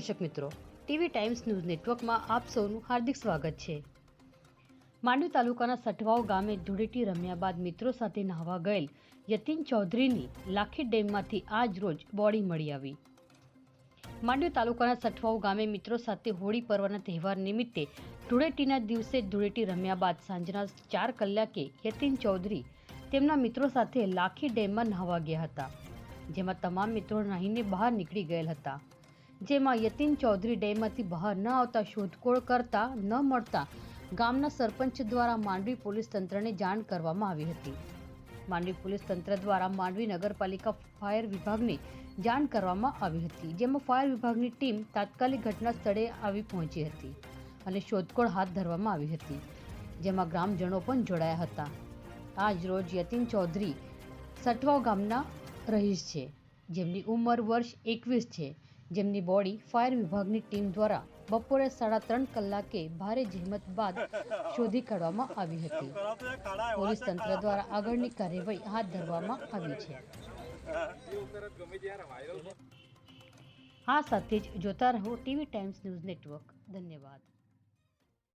દર્શક મિત્રો, TV times news નેટવર્કમાં આપ સૌનું હાર્દિક સ્વાગત છે। માંડવી તાલુકાના સટવાવ ગામે ધૂળેટી રમ્યા બાદ મિત્રો સાથે નહાવા ગયેલ યતીન ચૌધરીની લાખી ડેમમાંથી આજ રોજ બોડી મળી આવી। માંડવી તાલુકાના સટવાવ ગામે મિત્રો સાથે હોળી પર્વના તહેવાર નિમિત્તે ધૂળેટીના દિવસે ધૂળેટી રમ્યા બાદ સાંજના 4 કલાકે યતીન ચૌધરી તેમના મિત્રો સાથે લાખી ડેમમાં નહાવા ગયા હતા, જેમાં તમામ મિત્રો નાહીને બહાર નીકળી ગયેલ હતા। જેમાં યતીન ચૌધરી ડેમમાંથી બહાર ન આવતા શોધખોળ કરતા ન મળતા ગામના સરપંચ દ્વારા માંડવી પોલીસ તંત્રને જાણ કરવામાં આવી હતી। માંડવી પોલીસ તંત્ર દ્વારા માંડવી નગરપાલિકા ફાયર વિભાગને જાણ કરવામાં આવી હતી, જેમાં ફાયર વિભાગની ટીમ તાત્કાલિક ઘટના સ્થળે આવી પહોંચી હતી અને શોધખોળ હાથ ધરવામાં આવી હતી, જેમાં ગ્રામજનો પણ જોડાયા હતા। આજ રોજ યતીન ચૌધરી સટવાવ ગામના રહીશ છે, જેમની ઉંમર વર્ષ 21 છે, જેમની બોડી ફાયર વિભાગની ટીમ દ્વારા બપોરે 3:30 કલાકે ભારે જહેમત બાદ શોધી કાઢવામાં આવી હતી। પોલીસ તંત્ર દ્વારા આગળની કાર્યવાહી હાથ ધરવામાં આવી છે। આ સાથે જ જોતા રહો ટીવી ટાઈમ્સ ન્યૂઝ નેટવર્ક। ધન્યવાદ।